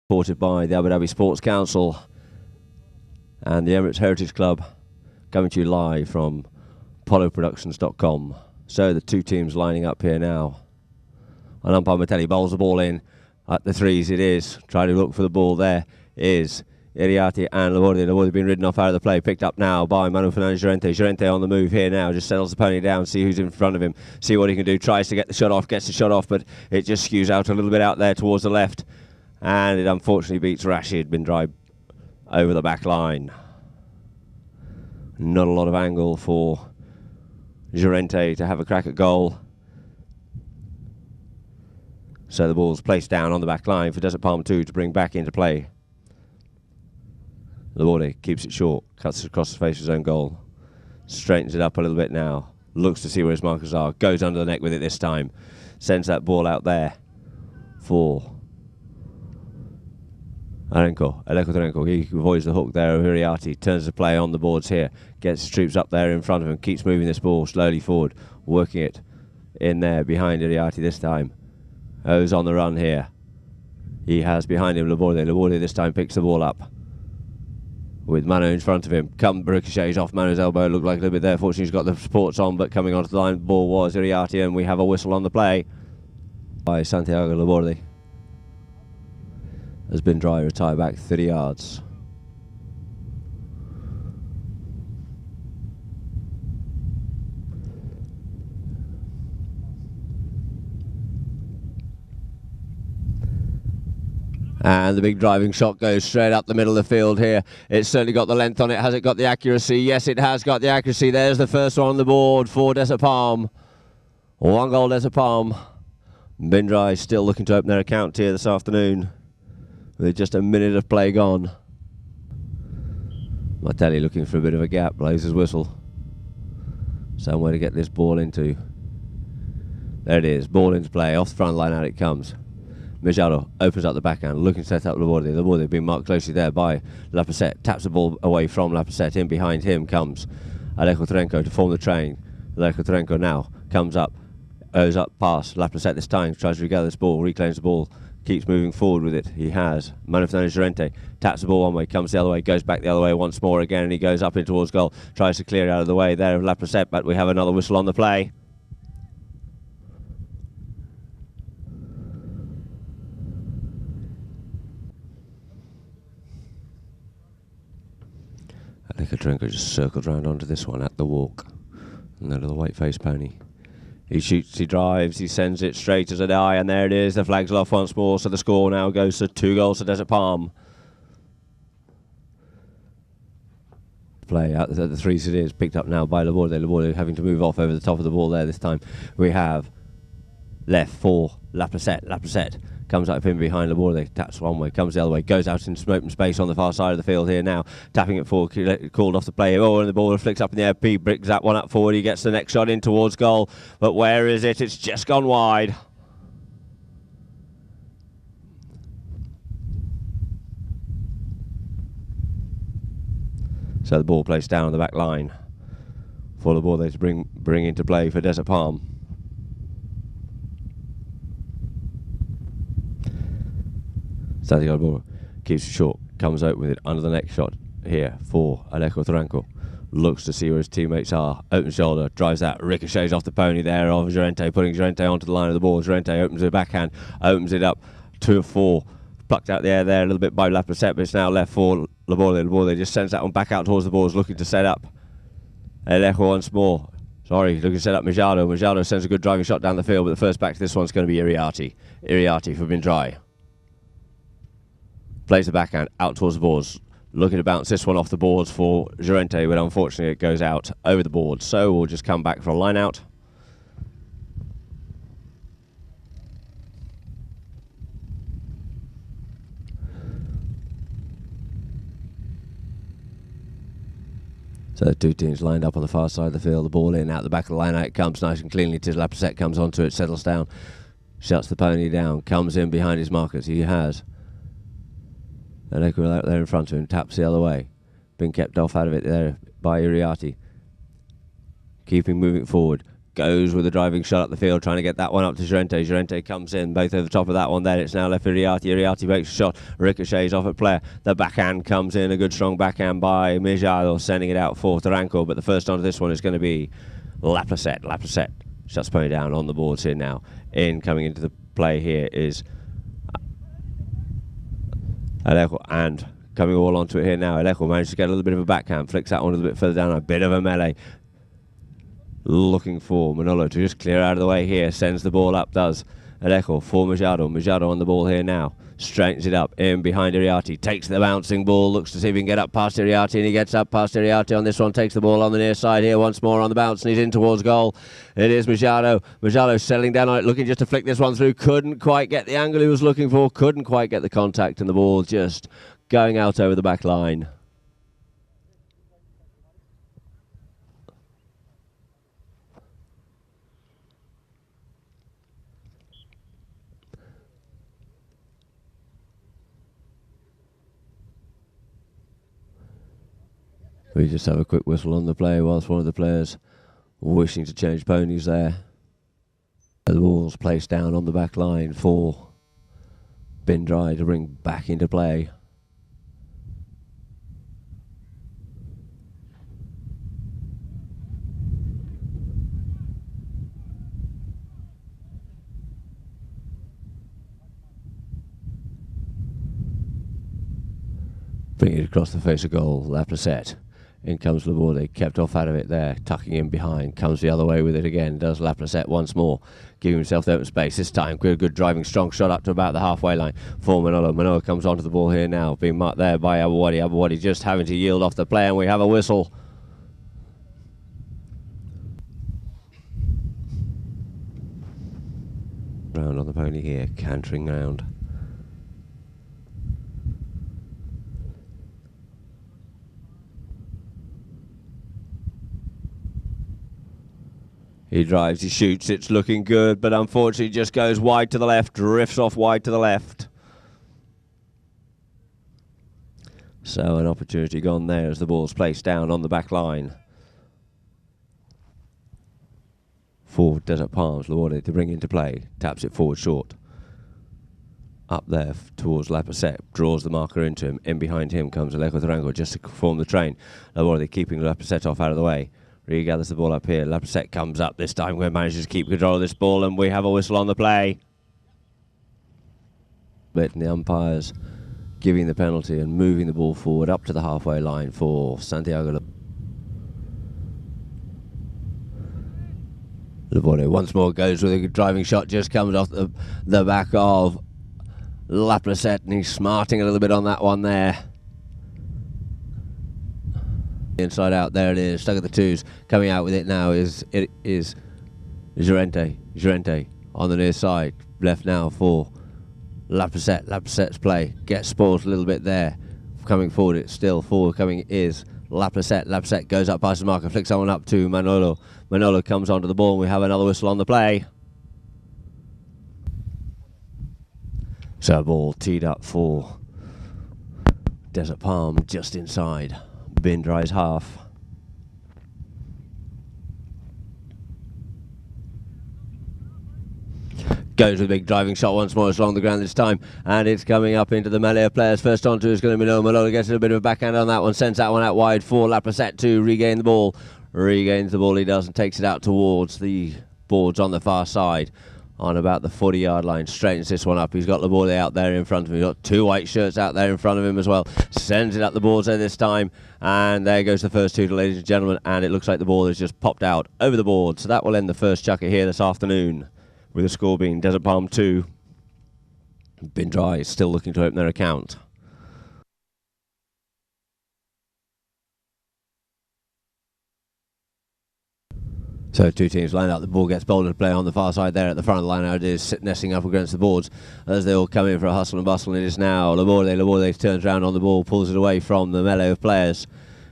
Supported by the Abu Dhabi Sports Council and the Emirates Heritage Club, coming to you live from poloproductions.com. So the two teams lining up here now. And umpire Matelli bowls the ball in at the threes. It is trying to look for the ball. There is Iriati and Laborde. Laborde being ridden off out of the play, picked up now by Manuel Fernandez Llorente. Llorente on the move here now, just settles the pony down, see who's in front of him, see what he can do, tries to get the shot off, gets the shot off, but it just skews out a little bit out there towards the left. And it unfortunately beats Rashid Bin Drai over the back line. Not a lot of angle for Llorente to have a crack at goal. So the ball's placed down on the back line for Desert Palm 2 to bring back into play. Laborde keeps it short, cuts it across the face of his own goal. Straightens it up a little bit now. Looks to see where his markers are. Goes under the neck with it this time. Sends that ball out there for Arenco. He avoids the hook there of Iriati, turns the play on the boards here, gets his troops up there in front of him, keeps moving this ball slowly forward, working it in there behind Iriati this time. Who's on the run here? He has behind him Laborde. Laborde this time picks the ball up with Manu in front of him. Ricochets off Manu's elbow, looked like a little bit there. Fortunately, he's got the supports on, but coming onto the line, the ball was Iriati, and we have a whistle on the play by Santiago Laborde. Has Bin Drai retire back 30 yards. And the big driving shot goes straight up the middle of the field here. It's certainly got the length on it. Has it got the accuracy? Yes, it has got the accuracy. There's the first one on the board for Desert Palm. 1 goal Desert Palm. Bin Drai still looking to open their account here this afternoon, with just a minute of play gone. Martelli looking for a bit of a gap, blows his whistle. Somewhere to get this ball into. There it is, ball into play, off the front line, out it comes. Mijaro opens up the backhand, looking to set up Laborde. Laborde being marked closely there by Lapassette, taps the ball away from Lapassette. In behind him comes Alejo Trenko to form the train. Alejo Trenko now comes up, goes up past Lapassette this time, tries to regather this ball, reclaims the ball, keeps moving forward with it. He has. Manuel Fernandez Llorente taps the ball one way, comes the other way, goes back the other way once more again, and he goes up in towards goal, tries to clear it out of the way there of Lapassette, but we have another whistle on the play. Nikotrenko just circled round onto this one at the walk. And then the white-faced pony. He shoots, he drives, he sends it straight as a die, and there it is. The flag's off once more, so the score now goes to 2 goals to Desert Palm. Play out the threes it is, picked up now by Laborde. Laborde having to move off over the top of the ball there this time. We have left for Lapassette. Lapassette comes up in behind Laborde, taps one way, comes the other way, goes out into open space on the far side of the field here now, tapping it forward, called off the play. Oh, and the ball flicks up in the air. P bricks that one up forward. He gets the next shot in towards goal, but where is it? It's just gone wide. So the ball placed down on the back line for Laborde to bring into play for Desert Palm. Santiago Laborde keeps it short, comes out with it under the next shot here for Alejo Trenko. Looks to see where his teammates are, opens shoulder, drives that, ricochets off the pony there of Llorente, putting Llorente onto the line of the ball. Llorente opens the backhand, opens it up, 2 of 4, plucked out the air there a little bit by Lapassette, but it's now left for Laborde. Laborde just sends that one back out towards the balls, looking to set up Alejo once more. Sorry, looking to set up Mijado. Mijado sends a good driving shot down the field, but the first back to this one's going to be Iriati. Iriati for Bin Drai. Plays the backhand out towards the boards, looking to bounce this one off the boards for Llorente, but unfortunately it goes out over the boards. So we'll just come back for a line out. So the two teams lined up on the far side of the field, the ball in, out the back of the line, out it comes nice and cleanly. Lapassette comes onto it, settles down, shuts the pony down, comes in behind his markers. He has. And out there in front of him, taps the other way. Been kept off out of it there by Iriati. Keeping moving forward. goes with a driving shot up the field, trying to get that one up to Llorente. Llorente comes in, both over the top of that one there. It's now left for Riati. Riati makes a shot, ricochets off at player. The backhand comes in, a good strong backhand by Mijalo, sending it out for Taranko. But the first onto this one is going to be Laplacette. Laplacette shuts pony down on the boards here now. Coming into the play here is Alejo, and coming all onto it here now. Alejo manages to get a little bit of a backhand, flicks that one a little bit further down, a bit of a melee. Looking for Manolo to just clear out of the way here, sends the ball up, does Alejo for Mijado. Mijado on the ball here now, straightens it up in behind Iriarty, takes the bouncing ball, looks to see if he can get up past Iriarty, and he gets up past Iriarty on this one, takes the ball on the near side here once more on the bounce, and he's in towards goal. It is Mijado. Mijado settling down on it, looking just to flick this one through, couldn't quite get the angle he was looking for, couldn't quite get the contact, and the ball just going out over the back line. We just have a quick whistle on the play whilst one of the players wishing to change ponies there. The ball's placed down on the back line for DRAI to bring back into play. Bring it across the face of goal, Laplacette. In comes Laborde, kept off out of it there, tucking in behind, comes the other way with it again, does Laplacette once more, giving himself the open space, this time good driving strong shot up to about the halfway line for Manolo. Manolo comes onto the ball here now, being marked there by Abouadi. Abouadi just having to yield off the play, and we have a whistle. Round on the pony here, cantering round. He drives, he shoots, it's looking good, but unfortunately just goes wide to the left, drifts off wide to the left. So an opportunity gone there as the ball's placed down on the back line. For Desert Palms, Laborde to bring into play, taps it forward short. Up there towards Laplacette, draws the marker into him. In behind him comes Alejo Tarango just to form the train. Laborde keeping Laplacette off out of the way. Regathers the ball up here. Laplacette comes up this time. We manages to keep control of this ball, and we have a whistle on the play. But the umpires giving the penalty and moving the ball forward up to the halfway line for Santiago. Laborde once more goes with a driving shot, just comes off the back of Laplacette, and he's smarting a little bit on that one there. Inside out, there it is, stuck at the twos. Coming out with it now is Llorente. Llorente on the near side, left now for Laplacette. Laplacette's play gets spoiled a little bit there. Coming forward, it's still forward coming is Laplacette. Laplacette goes up past the marker, flicks someone up to Manolo. Manolo comes onto the ball, and we have another whistle on the play. So a ball teed up for Desert Palm just inside DRAI's half. Goes with a big driving shot once more. It's along the ground this time, and it's coming up into the melee of players. First onto is going to be Manolo. Gets a bit of a backhand on that one, sends that one out wide for Laplacette to regain the ball. Regains the ball, he does, and takes it out towards the boards on the far side. On about the 40-yard line, straightens this one up. He's got Laborde out there in front of him. He's got two white shirts out there in front of him as well. Sends it up the boards there this time, and there goes the first two, ladies and gentlemen, and it looks like the ball has just popped out over the board. So that will end the first chukker here this afternoon, with the score being Desert Palm 2. DRAI is still looking to open their account. So two teams line up, the ball gets bowled to play on the far side there at the front of the line. Now it is nesting up against the boards as they all come in for a hustle and bustle, and it is now Laborde turns around on the ball, pulls it away from the melee of players.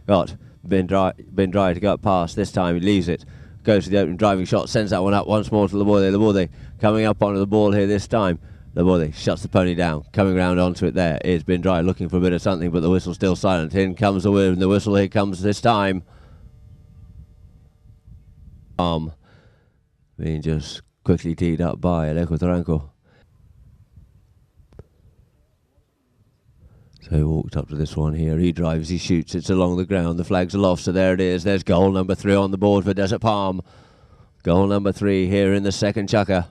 Got DRAI to go up past, this time he leaves it, goes to the open driving shot, sends that one up once more to Laborde. Laborde coming up onto the ball here this time. Laborde shuts the pony down, coming round onto it there is DRAI looking for a bit of something, but the whistle's still silent. In comes the wind, the whistle here comes this time. being just quickly teed up by Taranko. So he walked up to this one here. He drives, he shoots. It's along the ground. The flag's aloft, so there it is. There's goal number 3 on the board for Desert Palm. Goal number 3 here in the second chukker.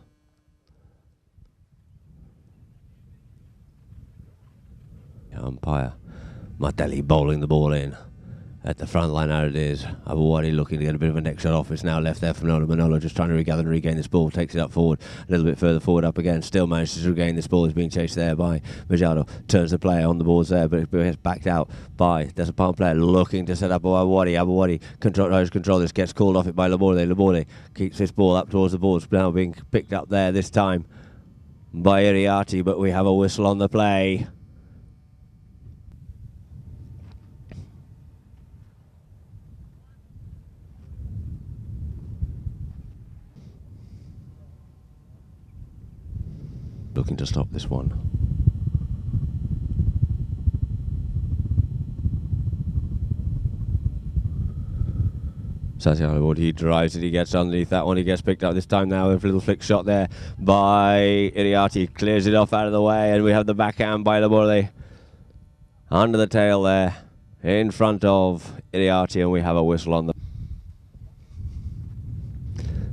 Umpire Martelli bowling the ball in. At the front line, out it is. Abouari looking to get a bit of a neck shot off. It's now left there for Manolo. Manolo just trying to regather and regain this ball. Takes it up forward, a little bit further forward up again. Still manages to regain this ball. Is being chased there by Majado. Turns the player on the boards there, but it's backed out by Desert Palm player looking to set up Abouari. Abouari tries to control this. Gets called off it by Laborde. Laborde keeps this ball up towards the boards. Now being picked up there this time by Iriarty, but we have a whistle on the play. Looking to stop this one. Santiago, he drives it, he gets underneath that one, he gets picked up this time now with a little flick shot there by Iriarty, clears it off out of the way, and we have the backhand by Laborde under the tail there in front of Iriarty, and we have a whistle on the.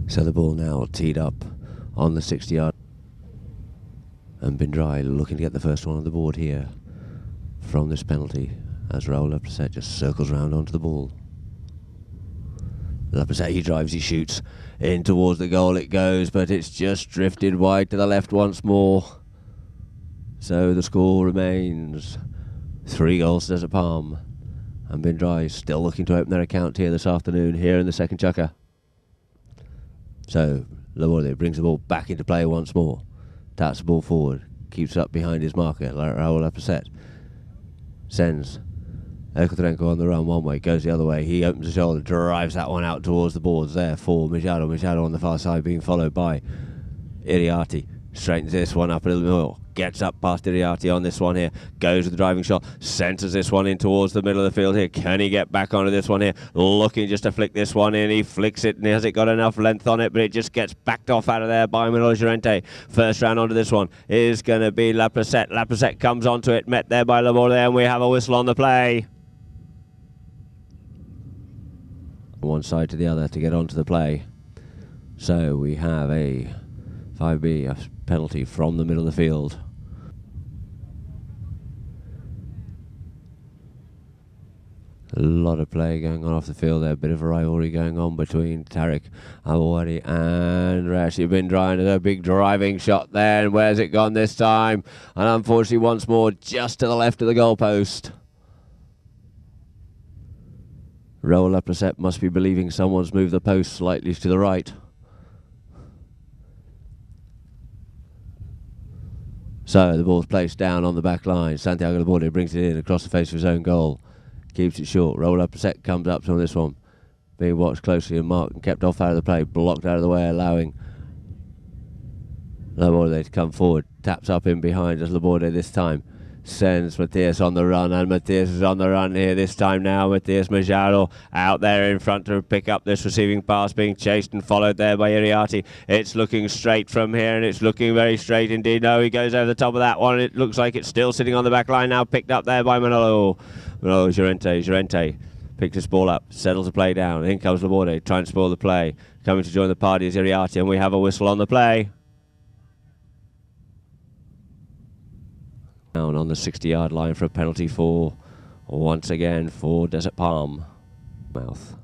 So the ball now teed up on the 60-yard. And DRAI looking to get the first one on the board here from this penalty as Raul Laplace just circles round onto the ball. Laplace, he drives, he shoots in towards the goal it goes, but it's just drifted wide to the left once more. So the score remains 3 goals to Desert Palm, and DRAI still looking to open their account here this afternoon here in the second chukker. So Laborde brings the ball back into play once more. Taps the ball forward, keeps it up behind his marker, Raul Laplace. Sends Ekotarenko on the run one way, goes the other way. He opens the shoulder, drives that one out towards the boards there for Mijado. Mijado on the far side being followed by Iriarty. Straightens this one up a little bit more. Gets up past Iriarty on this one here. Goes with the driving shot. Centres this one in towards the middle of the field here. Can he get back onto this one here? Looking just to flick this one in. He flicks it and has it got enough length on it, but it just gets backed off out of there by Manolo Llorente. First round onto this one is going to be Laplace. Laplace comes onto it. Met there by Laborde, and we have a whistle on the play. One side to the other to get onto the play. So we have a 5B, a penalty from the middle of the field. A lot of play going on off the field there. A bit of a rivalry going on between Tariq Abouari and Rashid bin Drying. A big driving shot there. And where's it gone this time? And unfortunately, once more, just to the left of the goalpost. Raul Laplace must be believing someone's moved the post slightly to the right. So the ball's placed down on the back line. Santiago Laborde brings it in across the face of his own goal. Keeps it short. Raul Laplace comes up to this one. Being watched closely and marked and kept off out of the play. Blocked out of the way, allowing Laborde to come forward. Taps up in behind as Laborde this time sends Matthias on the run, and Matthias is on the run here this time now. Matthias Majaro out there in front to pick up this receiving pass, being chased and followed there by Iriarty. It's looking straight from here, and it's looking very straight indeed. No, he goes over the top of that one. It looks like it's still sitting on the back line now, picked up there by Manolo. Manolo Llorente picks this ball up, settles the play down. In comes Laborde, trying to spoil the play. Coming to join the party is Iriarty, and we have a whistle on the play. Down on the 60-yard line for a penalty for, once again, for Desert Palm. Mouth.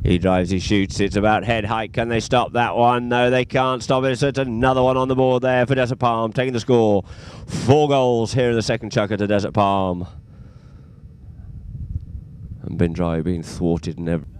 He drives, he shoots, it's about head height. Can they stop that one? No, they can't stop it. So it's another one on the board there for Desert Palm, taking the score. 4 goals here in the second chukker to Desert Palm. And DRAI being thwarted and everything.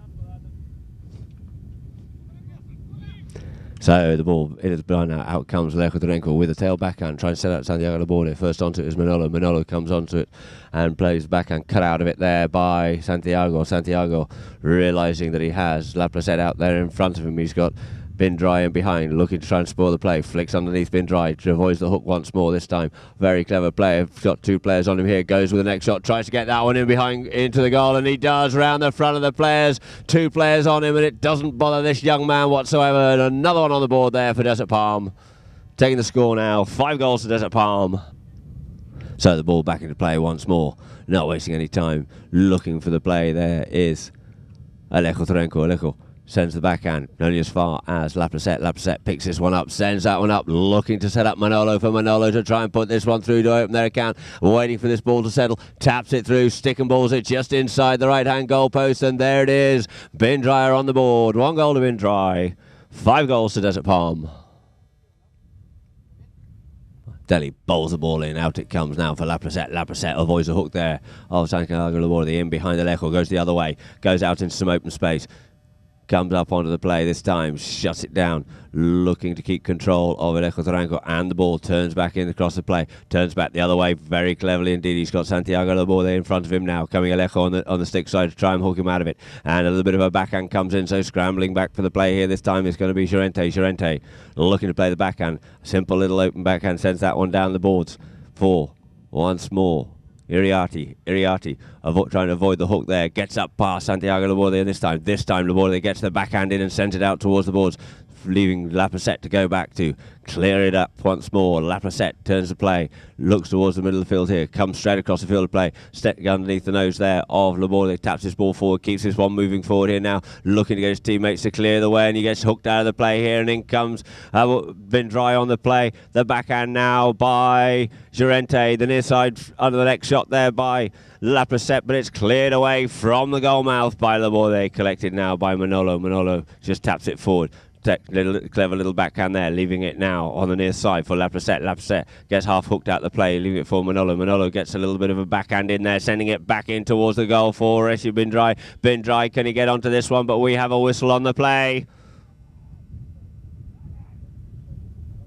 So the ball, it is blind out. Out comes Ekotarenko with a tail backhand, trying to set out Santiago Laborde. First onto it is Manolo. Manolo comes onto it and plays the backhand, cut out of it there by Santiago. Santiago realising that he has Laplace out there in front of him. He's got Bin DRAI in behind, looking to try and spoil the play. Flicks underneath Bin DRAI, avoids the hook once more this time. Very clever player. Got two players on him here. Goes with the next shot. Tries to get that one in behind into the goal, and he does round the front of the players. Two players on him, and it doesn't bother this young man whatsoever. And another one on the board there for Desert Palm. Taking the score now. 5 goals to Desert Palm. So the ball back into play once more. Not wasting any time. Looking for the play. There is Alejo Terenko. Alejo sends the backhand only as far as Laplacette. Laplacette picks this one up, sends that one up, looking to set up Manolo for Manolo to try and put this one through to open their account, waiting for this ball to settle, taps it through, stick and balls it just inside the right hand goal post, and there it is. Bin DRAI on the board. 1 goal to Bin DRAI, 5 goals to Desert Palm. Delhi bowls the ball in, out it comes now for Laplacette. Laplacette avoids the hook there of Santiago Labordi, in behind Alejo, goes the other way, goes out into some open space. Comes up onto the play this time, shuts it down, looking to keep control of Alejo Terenko, and the ball turns back in across the play, turns back the other way very cleverly indeed. He's got Santiago Labordi in front of him now, coming Alejo on the stick side to try and hook him out of it, and a little bit of a backhand comes in, so scrambling back for the play here this time is going to be Llorente. Llorente looking to play the backhand, simple little open backhand, sends that one down the boards for once more Iriarte trying to avoid the hook there, gets up past Santiago Labordi, and this time Labordi gets the backhand in and sends it out towards the boards, leaving Laplacette to go back to clear it up once more. Laplacette turns the play, looks towards the middle of the field here, comes straight across the field of play, stepping underneath the nose there of Labordi, taps his ball forward, keeps this one moving forward here now, looking to get his teammates to clear the way, and he gets hooked out of the play here, and in comes Bin DRAI on the play. The backhand now by Llorente, the near side under the next shot there by Laplacette, but it's cleared away from the goal mouth by Labordi, collected now by Manolo. Manolo just taps it forward. Clever little backhand there, leaving it now on the near side for Laplacette. Laplacette gets half hooked out the play, leaving it for Manolo. Manolo gets a little bit of a backhand in there, sending it back in towards the goal for Rescue Bin DRAI. Bin DRAI, can he get onto this one? But we have a whistle on the play.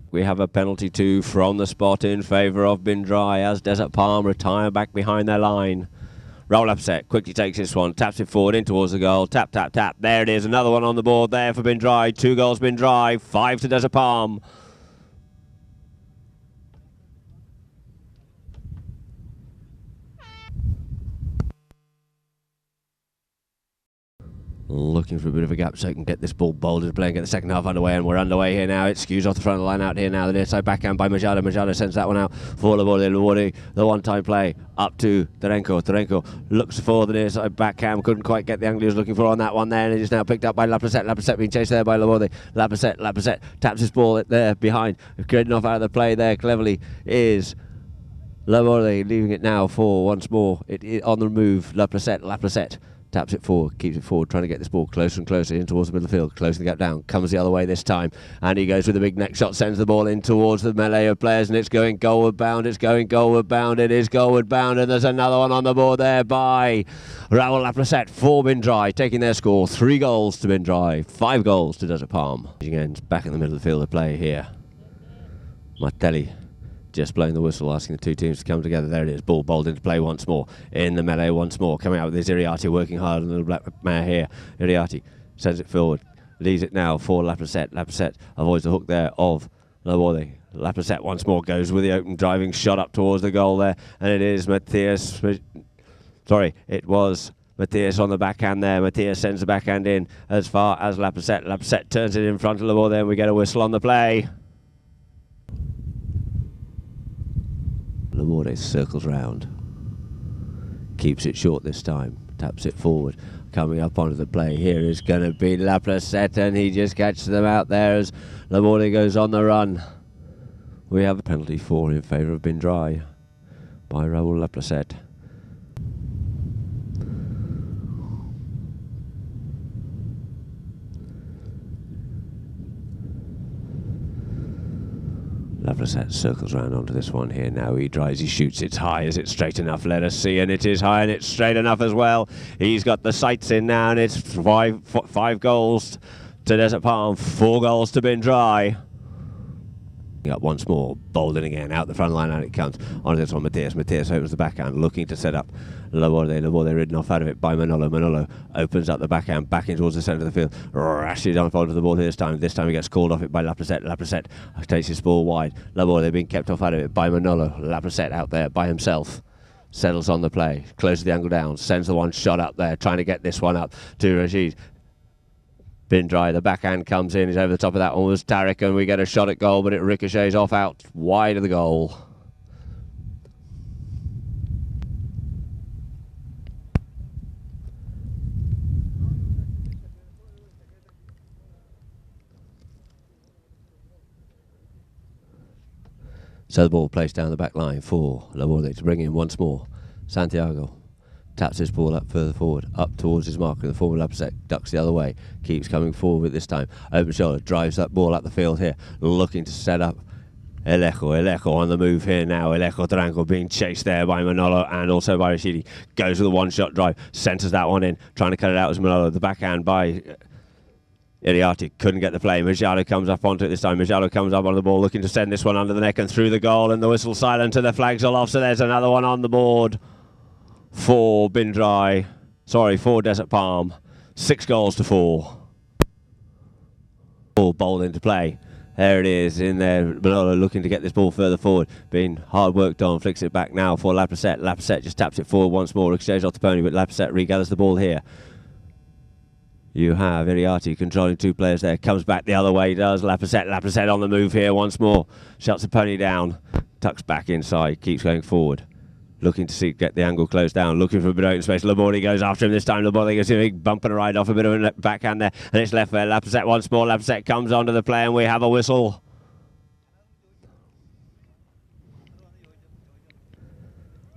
We have a penalty too from the spot in favour of Bin DRAI as Desert Palm retire back behind their line. Raul Laplacette quickly takes this one, taps it forward in towards the goal, tap, tap, tap. There it is, another one on the board there for Bin DRAI. 2 goals Bin DRAI, 5 to Desert Palm. Looking for a bit of a gap so he can get this ball bowled into play and get the second half underway, and we're underway here now. It skews off the front of the line out here now. The near side backhand by Machado. Machado sends that one out for Labordi. Labordi, the one-time play up to Terenko. Terenko looks for the near side backhand, couldn't quite get the angle he was looking for on that one there, and it is now picked up by Laplacette. Laplacette being chased there by Labordi. Laplacette taps his ball there behind, getting off out of the play there cleverly is Labordi, leaving it now for once more. It on the move. Laplacette taps it forward, keeps it forward, trying to get this ball closer and closer in towards the middle of the field, closing the gap down, comes the other way this time, and he goes with the big next shot, sends the ball in towards the melee of players, and it's going goalward bound, it is goalward bound, and there's another one on the board there by Raul Laplacette for Bin DRAI, taking their score, 3 goals to Bin DRAI, 5 goals to Desert Palm. Again, back in the middle of the field of play here. Martelli just blowing the whistle, asking the two teams to come together. There it is, ball bowled into play once more, in the melee once more, coming out with this Iriarte, working hard on the little black mare here. Iriarte sends it forward, leaves it now for Laplacette. Laplacette avoids the hook there of Labordi. Laplacette once more goes with the open driving shot up towards the goal there, and it is Matthias, sorry, it was Matthias on the backhand there. Matthias sends the backhand in as far as Laplacette. Laplacette turns it in front of Labordi, and we get a whistle on the play. Labordi circles round, keeps it short this time, taps it forward, coming up onto the play. Here is going to be Laplacette, and he just catches them out there as Labordi goes on the run. We have a penalty 4 in favour of Bin DRAI by Raul Laplacette. Laplacette circles round onto this one here now. He drives, he shoots. It's high. Is it straight enough? Let us see. And it is high, and it's straight enough as well. He's got the sights in now, and it's five goals to Desert Palm, 4 goals to Bin DRAI. Up once more, bowled in again, out the front line, and it comes onto this one. Matthias opens the backhand, looking to set up Laborde ridden off out of it by Manolo opens up the backhand, back in towards the centre of the field, rashly unfolded the ball this time he gets called off it by Laprasset takes his ball wide. Laborde being kept off out of it by Manolo. Laprasset out there by himself, settles on the play, closes the angle down, sends the one shot up there, trying to get this one up to Rashid Bin Dry. The backhand comes in, he's over the top of that one was Tariq, and we get a shot at goal, but it ricochets off out wide of the goal. So the ball placed down the back line for Laborde to bring in once more. Santiago taps his ball up further forward, up towards his marker. The forward upset ducks the other way, keeps coming forward this time. Open shoulder, drives that ball up the field here, looking to set up Elejo on the move here now. Elejo Tranco being chased there by Manolo and also by Rashidi. Goes with a one-shot drive, centres that one in, trying to cut it out as Manolo. The backhand by Iriarty couldn't get the play. Majalo comes up onto it this time. Majalo comes up on the ball, looking to send this one under the neck and through the goal, and the whistle silent and the flag's all off, so there's another one on the board for Bin Dry. Sorry, for Desert Palm. 6 goals to 4. Ball bowled into play. There it is in there. Manolo looking to get this ball further forward. Being hard worked on. Flicks it back now for Laprasset. Laprasset just taps it forward once more. Exchange off the pony, but Laprasset regathers the ball here. You have Iriarty controlling 2 players there. Comes back the other way, does Laprasset on the move here once more. Shuts the pony down. Tucks back inside. Keeps going forward. Looking to get the angle closed down. Looking for a bit of open space. Laborde goes after him this time. Laborde goes a big bump and a ride off. A bit of a backhand there. And it's left there. Laprasset once more. Laprasset comes onto the play and we have a whistle.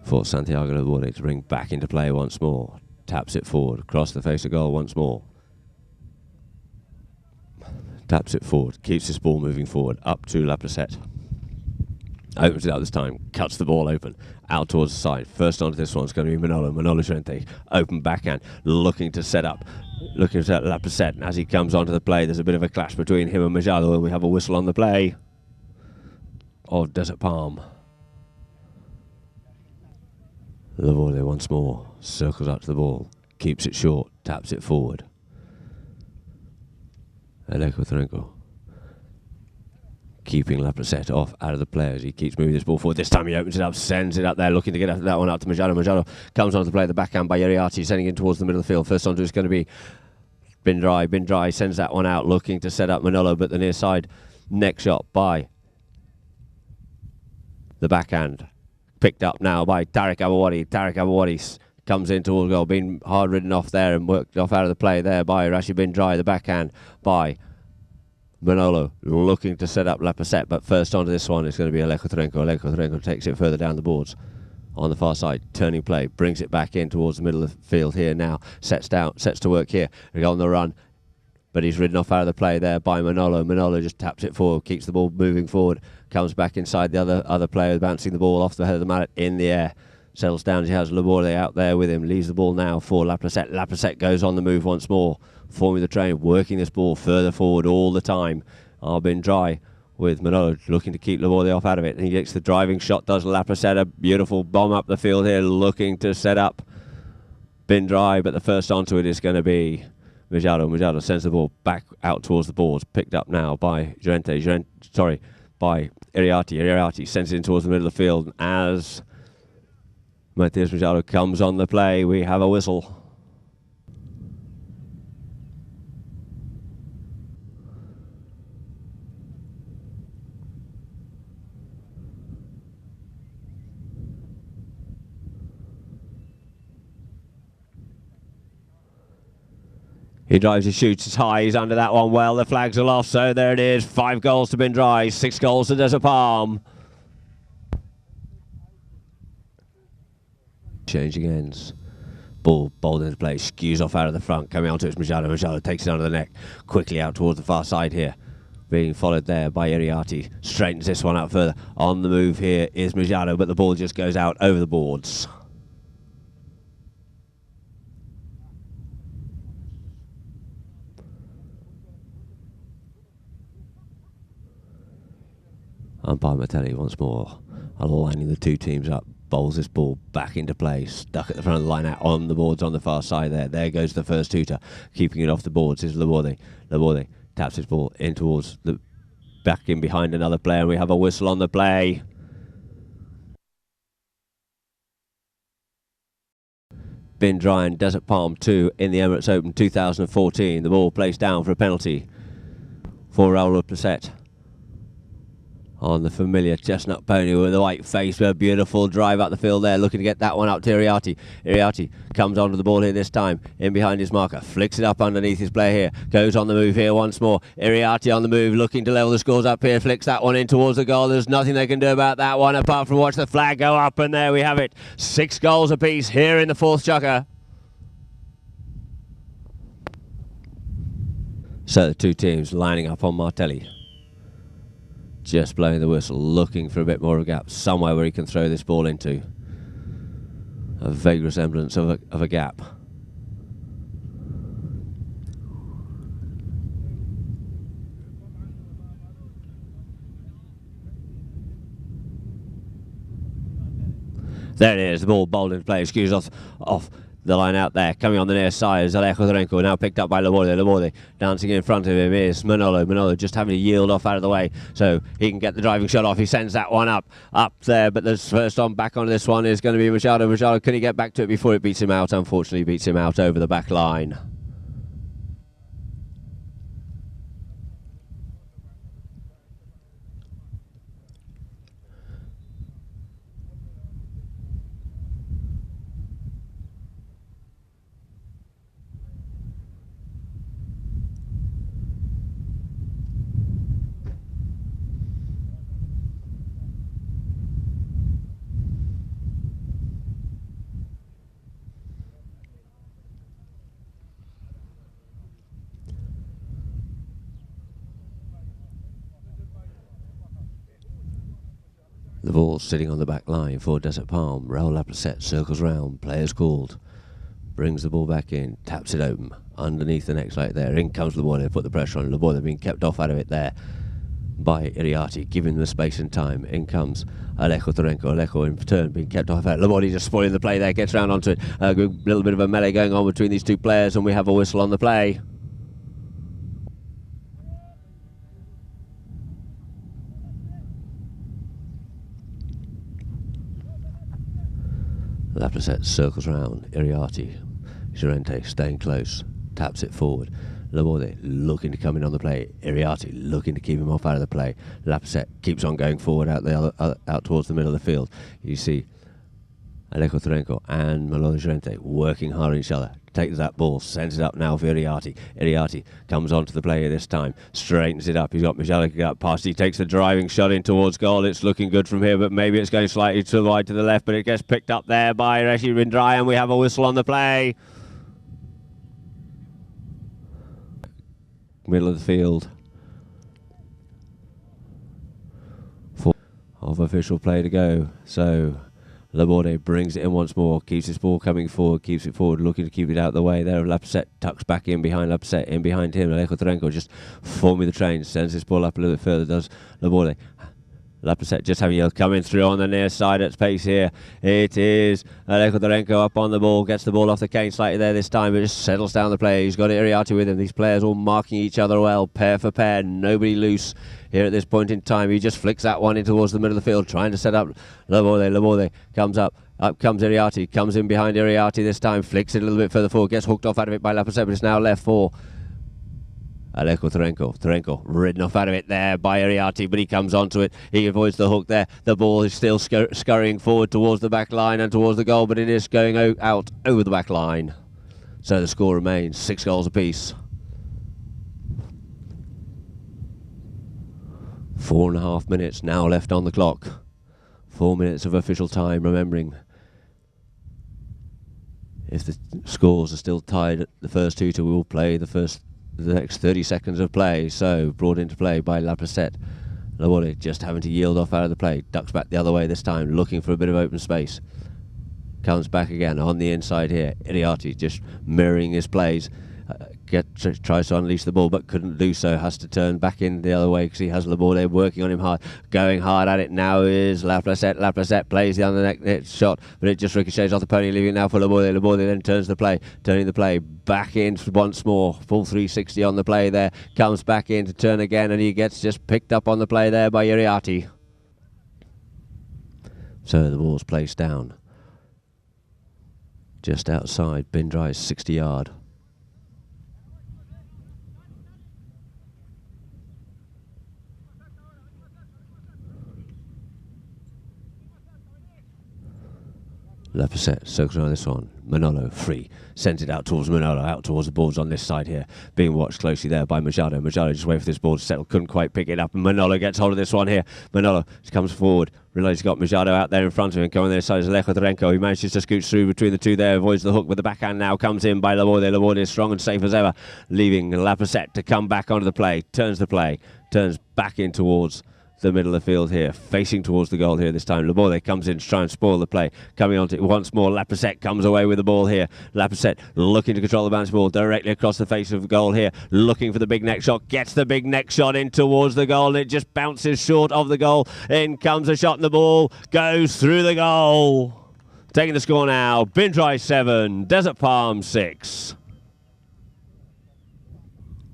For Santiago Laborde to bring back into play once more. Taps it forward. Across the face of goal once more. Taps it forward. Keeps this ball moving forward. Up to Laprasset. Opens it up this time. Cuts the ball open. Out towards the side. First onto this one is going to be Manolo Llorente. Open backhand. Looking to set up. Looking to set Laprasset. And as he comes onto the play, there's a bit of a clash between him and Majalo, and we have a whistle on the play of Desert Palm. Laborde once more. Circles up to the ball. Keeps it short. Taps it forward. Elejo Tranco keeping Laprasset off out of the play as he keeps moving this ball forward. This time he opens it up, sends it up there, looking to get that one up to Majalo. Majalo comes on to play the backhand by Iriarty, sending it towards the middle of the field. First onto is going to be Bin Dry. Bin Dry sends that one out, looking to set up Manolo, but the near side neck shot by the backhand. Picked up now by Tariq Abawadi. Tariq Abawadi comes in towards goal, being hard ridden off there and worked off out of the play there by Rashid Bin Dry. The backhand by Manolo, looking to set up Laprasset, but first onto this one is going to be Elejo Tranco. Elejo Tranco takes it further down the boards on the far side. Turning play, brings it back in towards the middle of the field here now. Sets to work here. On the run, but he's ridden off out of the play there by Manolo. Manolo just taps it forward, keeps the ball moving forward, comes back inside the other player, bouncing the ball off the head of the mallet in the air. Settles down, he has Laborde out there with him, leaves the ball now for Laprasset. Laprasset goes on the move once more, forming the train, working this ball further forward all the time. Bin Dry with Manolo looking to keep Laborde off out of it. And he gets the driving shot, does Laprasset, a beautiful bomb up the field here, looking to set up Bin Dry, but the first onto it is going to be Majado. Majado sends the ball back out towards the boards, picked up now by by Iriarty. Iriarty sends it in towards the middle of the field as Matthias Majado comes on the play. We have a whistle. He drives, he shoots, it's high, he's under that one well, the flags are off, so there it is, 5 goals to Bin Dry, 6 goals to Desert Palm. Changing ends. Ball bowled into play, skews off out of the front, coming onto it, Majado. Majado takes it under the neck, quickly out towards the far side here. Being followed there by Iriarty, straightens this one out further. On the move here is Majado, but the ball just goes out over the boards. Umpire Martelli once more aligning the two teams up. Bowls this ball back into play, stuck at the front of the line, out on the boards on the far side there. There goes the first tutor, keeping it off the boards is Laborde. Laborde taps his ball in towards the back in behind another player, and we have a whistle on the play. Bin Dry and Desert Palm 2 in the Emirates Open 2014. The ball placed down for a penalty for Raoul Placette on the familiar chestnut pony with a white face, with a beautiful drive up the field there, looking to get that one up to Iriarty. Iriarty comes onto the ball here this time, in behind his marker, flicks it up underneath his player here, goes on the move here once more. Iriarty on the move, looking to level the scores up here, flicks that one in towards the goal. There's nothing they can do about that one apart from watch the flag go up, and there we have it. 6 goals apiece here in the fourth chukker. So the two teams lining up on Martelli. Just blowing the whistle, looking for a bit more of a gap, somewhere where he can throw this ball into. A vague resemblance of a gap. There it is, the ball bowled into play, excuse off the line out there, coming on the near side is Alejo Dorenko, now picked up by Laborde. Laborde dancing in front of him is Manolo. Manolo just having to yield off out of the way so he can get the driving shot off. He sends that one up there, but the first on back on this one is going to be Machado. Machado, can he get back to it before it beats him out? Unfortunately, beats him out over the back line. The ball sitting on the back line for Desert Palm. Raoul Placette circles round, players called. Brings the ball back in, taps it open, underneath the next right there. In comes Laborde, put the pressure on. Laborde being kept off out of it there by Iriarty, giving the space and time. In comes Alejo Dorenko. Alejo in turn being kept off out. Laborde just spoiling the play there, gets round onto it. A little bit of a melee going on between these two players, and we have a whistle on the play. Laplacette circles round. Iriarty, Llorente staying close, taps it forward. Laborde looking to come in on the play. Iriarty looking to keep him off out of the play. Laplacette keeps on going forward out towards the middle of the field. You see Alejo Dorenko and Manolo Llorente working hard on each other. Takes that ball, sends it up now for Iriarty. Iriarty comes onto the player this time, straightens it up. He's got Michalek up past. He takes the driving shot in towards goal. It's looking good from here, but maybe it's going slightly too wide to the left, but it gets picked up there by Rashid Bin Dry, and we have a whistle on the play. Middle of the field. Four of official play to go. So Laborde brings it in once more, keeps his ball coming forward, keeps it forward, looking to keep it out of the way there. Laplacette tucks back in behind Laplacette, in behind him. Alejo Dorenko just forming the train, sends his ball up a little bit further, does Laborde. Laplacette just having a coming through on the near side at pace here. It is Alejo Dorenko up on the ball, gets the ball off the cane slightly there this time, but just settles down the play. He's got Iriarty with him. These players all marking each other well, pair for pair, nobody loose here at this point in time. He just flicks that one in towards the middle of the field, trying to set up Laborde. Laborde comes up comes Iriarty, comes in behind Iriarty this time, flicks it a little bit further forward, gets hooked off out of it by Laplacette, but it's now left for Alejo Dorenko. Dorenko ridden off out of it there by Iriarty, but he comes onto it. He avoids the hook there. The ball is still scurrying forward towards the back line and towards the goal, but it is going out over the back line. So the score remains 6 goals apiece. 4.5 minutes now left on the clock. 4 minutes of official time, remembering if the scores are still tied at the first tutor, we will play the next 30 seconds of play. So brought into play by Laplacette. Laborde just having to yield off out of the play, ducks back the other way this time, looking for a bit of open space. Comes back again on the inside here. Iriarty just mirroring his plays. tries to unleash the ball, but couldn't do so. Has to turn back in the other way because he has Laborde working on him hard. Going hard at it now is Laplacette. Laplacette plays the under shot, but it just ricochets off the pony, leaving it now for Laborde. Laborde then turns the play, turning the play back in once more. Full 360 on the play there. Comes back in to turn again, and he gets just picked up on the play there by Iriarty. So the ball's placed down just outside Bin DRAI's 60-yard. Laplacette circles around this one. Manolo free. Sends it out towards Manolo, out towards the boards on this side here. Being watched closely there by Machado. Machado just waiting for this ball to settle. Couldn't quite pick it up. And Manolo gets hold of this one here. Manolo comes forward. Realizes he's got Machado out there in front of him. Going there side is Alejo Dorenko. He manages to scooch through between the two there. Avoids the hook with the backhand now. Comes in by Laborde. Laborde is strong and safe as ever. Leaving Laplacette to come back onto the play. Turns the play. Turns back in towards the middle of the field here, facing towards the goal here this time. Laborde comes in to try and spoil the play. Coming on to it once more. Laplacette comes away with the ball here. Laplacette looking to control the bounce ball directly across the face of the goal here. Looking for the big neck shot. Gets the big neck shot in towards the goal, and it just bounces short of the goal. In comes a shot, and the ball goes through the goal. Taking the score now. Bin DRAI 7, Desert Palm 6.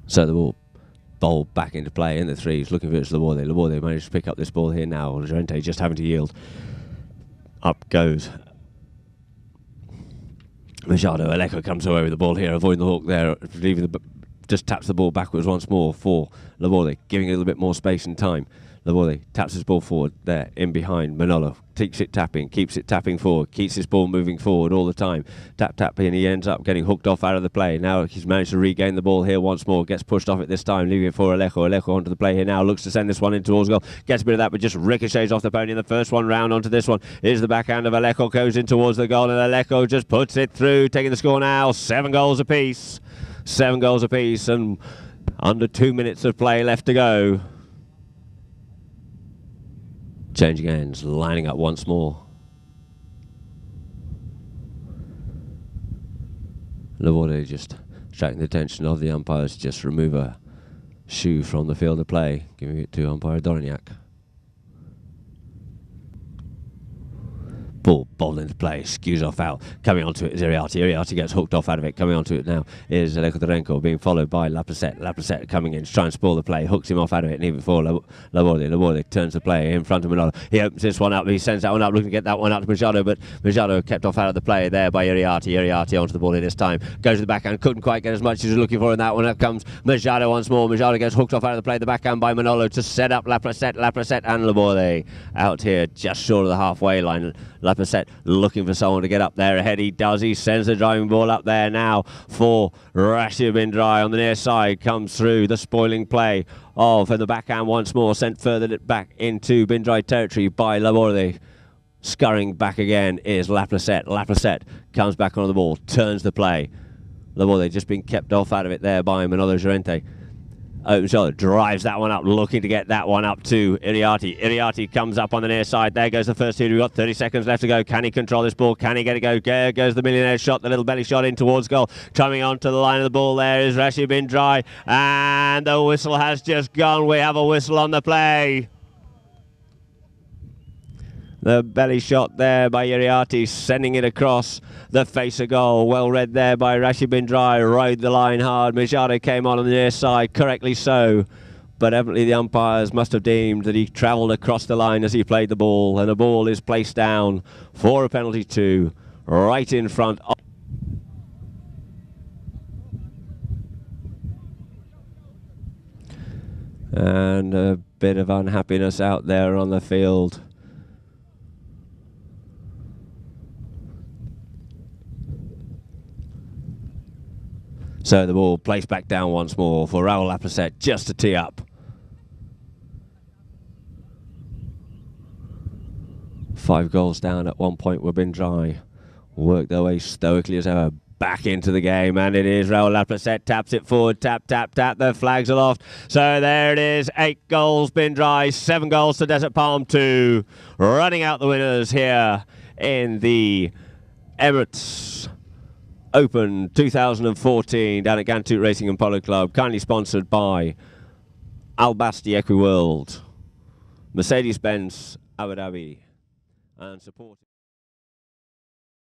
So the ball bowled back into play in the threes, looking for Laborde. Laborde managed to pick up this ball here now. Llorente just having to yield. Up goes Machado. Alejo comes away with the ball here, avoiding the hook there, leaving just taps the ball backwards once more for Laborde, giving a little bit more space and time. Laborde taps his ball forward there, in behind Manolo. Keeps it tapping forward, keeps his ball moving forward all the time. Tap, and he ends up getting hooked off out of the play. Now he's managed to regain the ball here once more. Gets pushed off it this time, leaving it for Alejo. Alejo onto the play here now. Looks to send this one in towards goal. Gets a bit of that, but just ricochets off the pony. The first one round onto this one is the backhand of Alejo. Goes in towards the goal, and Alejo just puts it through. Taking the score now, 7 goals apiece. 7 goals apiece, and under 2 minutes of play left to go. Changing ends, lining up once more. Laborde just attracting the attention of the umpires to just remove a shoe from the field of play, giving it to umpire Dorignac. Ball bowled into play, skews off out. Coming onto it is Iriarty. Iriarty gets hooked off out of it. Coming onto it now is Alejo Dorenko, being followed by Laplacette. Laplacette coming in to try and spoil the play. Hooks him off out of it, and even for Laborde. Laborde turns the play in front of Manolo. He opens this one up. He sends that one up, looking to get that one out to Machado, but Machado kept off out of the play there by Iriarty. Iriarty onto the ball in this time. Goes to the backhand. Couldn't quite get as much as he was looking for in that one. Up comes Machado once more. Machado gets hooked off out of the play. The backhand by Manolo to set up Laplacette. Laplacette and Laborde out here just short of the halfway line. Laplacette looking for someone to get up there ahead. He does. He sends the driving ball up there now for Rashid Bin DRAI on the near side. Comes through the spoiling play of the backhand once more. Sent further back into Bin DRAI territory by Laborde. Scurrying back again is Laplacette. Laplacette comes back on the ball. Turns the play. Laborde just being kept off out of it there by Manolo Llorente. Open shoulder, drives that one up, looking to get that one up to Iriarty. Iriarty comes up on the near side. There goes the first two. We've got 30 seconds left to go. Can he control this ball? Can he get it go? There goes the millionaire shot, the little belly shot in towards goal. Coming onto the line of the ball there is Rashid Bin DRAI. And the whistle has just gone. We have a whistle on the play. The belly shot there by Iriarty, sending it across the face of goal. Well read there by Rashid Bin DRAI. Rode the line hard. Machado came on the near side, correctly so. But evidently the umpires must have deemed that he travelled across the line as he played the ball. And the ball is placed down for a penalty 2, right in front of... And a bit of unhappiness out there on the field. So the ball placed back down once more for Raul Laplacette just to tee up. 5 goals down at one point were Bin DRAI. Worked their way stoically as ever back into the game, and it is Raul Laplacette. Taps it forward, tap, the flags aloft. So there it is, 8 goals Bin DRAI, 7 goals to Desert Palm 2. Running out the winners here in the Emirates Open 2014 down at Gantut Racing and Polo Club, kindly sponsored by Al Basti Equiworld, Mercedes-Benz Abu Dhabi, and supported